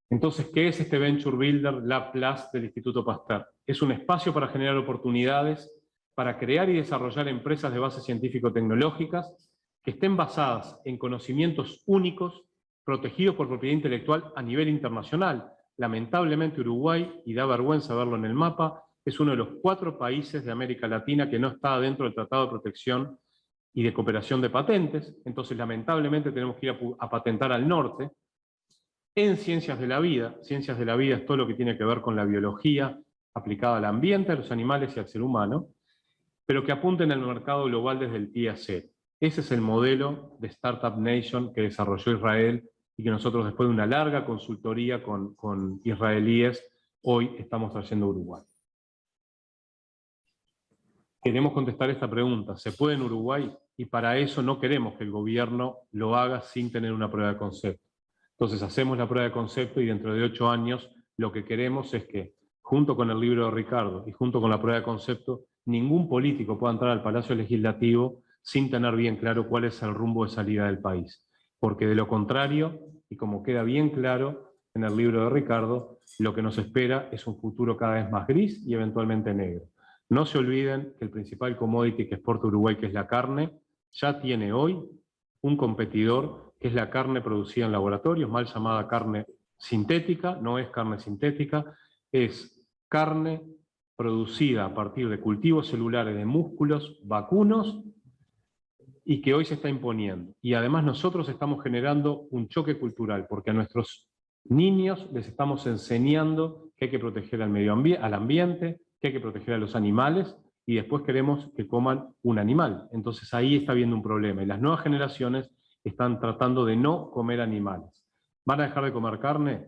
Entonces, ¿qué es este Venture Builder Lab Plus del Instituto Pasteur? Es un espacio para generar oportunidades, para crear y desarrollar empresas de base científico-tecnológicas que estén basadas en conocimientos únicos, protegidos por propiedad intelectual a nivel internacional. Lamentablemente Uruguay, y da vergüenza verlo en el mapa, es uno de los 4 países de América Latina que no está dentro del Tratado de Protección y de Cooperación de Patentes. Entonces, lamentablemente, tenemos que ir a patentar al norte. En ciencias de la vida es todo lo que tiene que ver con la biología aplicada al ambiente, a los animales y al ser humano, pero que apunten al mercado global desde el día cero. Ese es el modelo de Startup Nation que desarrolló Israel y que nosotros, después de una larga consultoría con israelíes, hoy estamos trayendo a Uruguay. Queremos contestar esta pregunta: ¿se puede en Uruguay? Y para eso no queremos que el gobierno lo haga sin tener una prueba de concepto. Entonces hacemos la prueba de concepto y dentro de 8 años lo que queremos es que, junto con el libro de Ricardo y junto con la prueba de concepto, ningún político pueda entrar al Palacio Legislativo sin tener bien claro cuál es el rumbo de salida del país. Porque de lo contrario, y como queda bien claro en el libro de Ricardo, lo que nos espera es un futuro cada vez más gris y eventualmente negro. No se olviden que el principal commodity que exporta Uruguay, que es la carne, ya tiene hoy un competidor que es la carne producida en laboratorios, mal llamada carne sintética, no es carne sintética, es carne producida a partir de cultivos celulares de músculos vacunos y que hoy se está imponiendo. Y además nosotros estamos generando un choque cultural, porque a nuestros niños les estamos enseñando que hay que proteger al ambiente, que hay que proteger a los animales, y después queremos que coman un animal. Entonces ahí está habiendo un problema, y las nuevas generaciones están tratando de no comer animales. ¿Van a dejar de comer carne?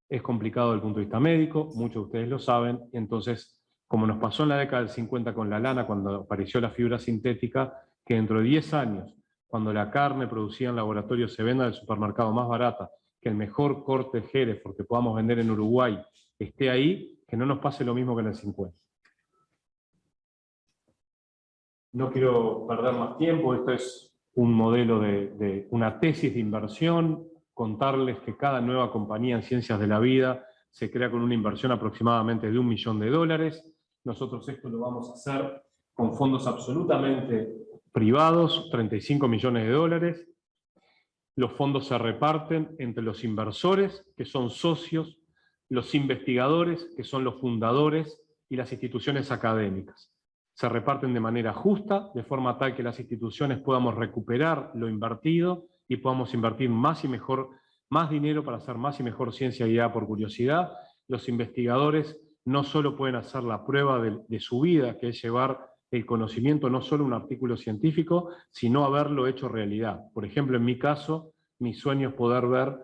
Es complicado desde el punto de vista médico, muchos de ustedes lo saben, entonces, como nos pasó en la década del 50 con la lana, cuando apareció la fibra sintética, que dentro de 10 años, cuando la carne producida en laboratorio se venda en el supermercado más barata, que el mejor corte Hereford que podamos vender en Uruguay esté ahí, que no nos pase lo mismo que en el 50. No quiero perder más tiempo, esto es un modelo de una tesis de inversión, contarles que cada nueva compañía en ciencias de la vida se crea con una inversión aproximadamente de $1 millón. Nosotros esto lo vamos a hacer con fondos absolutamente privados, $35 millones. Los fondos se reparten entre los inversores, que son socios, los investigadores, que son los fundadores, y las instituciones académicas. Se reparten de manera justa, de forma tal que las instituciones podamos recuperar lo invertido y podamos invertir más y mejor, más dinero para hacer más y mejor ciencia guiada por curiosidad. Los investigadores no solo pueden hacer la prueba de su vida, que es llevar el conocimiento no solo a un artículo científico, sino haberlo hecho realidad. Por ejemplo, en mi caso, mi sueño es poder ver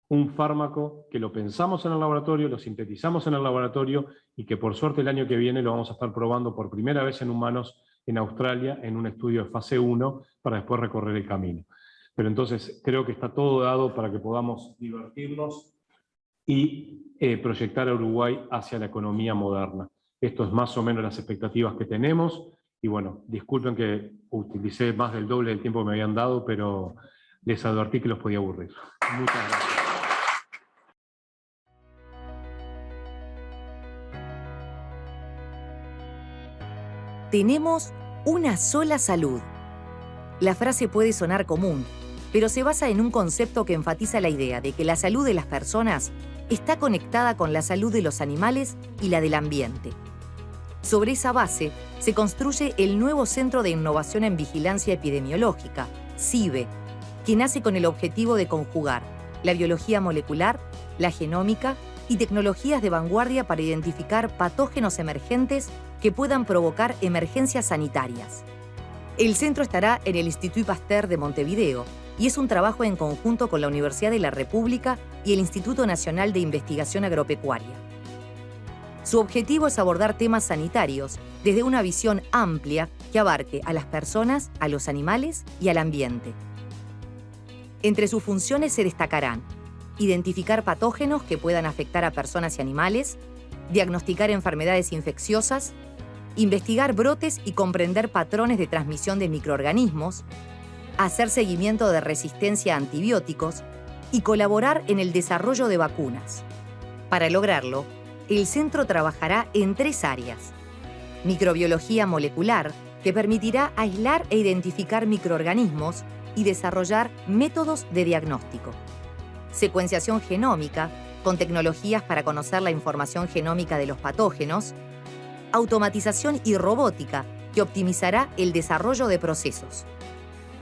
un fármaco que lo pensamos en el laboratorio, lo sintetizamos en el laboratorio y que por suerte el año que viene lo vamos a estar probando por primera vez en humanos en Australia en un estudio de fase 1 para después recorrer el camino. Pero entonces creo que está todo dado para que podamos divertirnos y proyectar a Uruguay hacia la economía moderna. Esto es más o menos las expectativas que tenemos y bueno, disculpen que utilicé más del doble del tiempo que me habían dado, pero les advertí que los podía aburrir. Muchas gracias. Tenemos una sola salud. La frase puede sonar común, pero se basa en un concepto que enfatiza la idea de que la salud de las personas está conectada con la salud de los animales y la del ambiente. Sobre esa base se construye el nuevo Centro de Innovación en Vigilancia Epidemiológica, CIVE, que nace con el objetivo de conjugar la biología molecular, la genómica y tecnologías de vanguardia para identificar patógenos emergentes que puedan provocar emergencias sanitarias. El centro estará en el Institut Pasteur de Montevideo y es un trabajo en conjunto con la Universidad de la República y el Instituto Nacional de Investigación Agropecuaria. Su objetivo es abordar temas sanitarios desde una visión amplia que abarque a las personas, a los animales y al ambiente. Entre sus funciones se destacarán identificar patógenos que puedan afectar a personas y animales, diagnosticar enfermedades infecciosas, investigar brotes y comprender patrones de transmisión de microorganismos, hacer seguimiento de resistencia a antibióticos y colaborar en el desarrollo de vacunas. Para lograrlo, el centro trabajará en 3 áreas. Microbiología molecular, que permitirá aislar e identificar microorganismos y desarrollar métodos de diagnóstico. Secuenciación genómica, con tecnologías para conocer la información genómica de los patógenos. Automatización y robótica, que optimizará el desarrollo de procesos.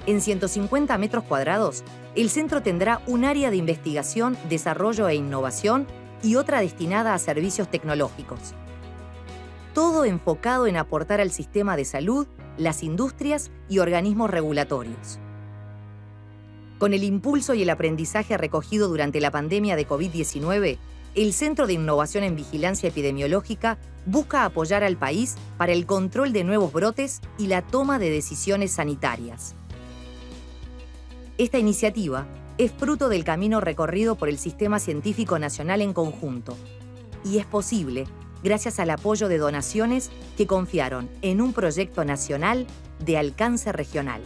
En 150 metros cuadrados, el centro tendrá un área de investigación, desarrollo e innovación y otra destinada a servicios tecnológicos. Todo enfocado en aportar al sistema de salud, las industrias y organismos regulatorios. Con el impulso y el aprendizaje recogido durante la pandemia de COVID-19, el Centro de Innovación en Vigilancia Epidemiológica busca apoyar al país para el control de nuevos brotes y la toma de decisiones sanitarias. Esta iniciativa es fruto del camino recorrido por el Sistema Científico Nacional en conjunto y es posible gracias al apoyo de donaciones que confiaron en un proyecto nacional de alcance regional.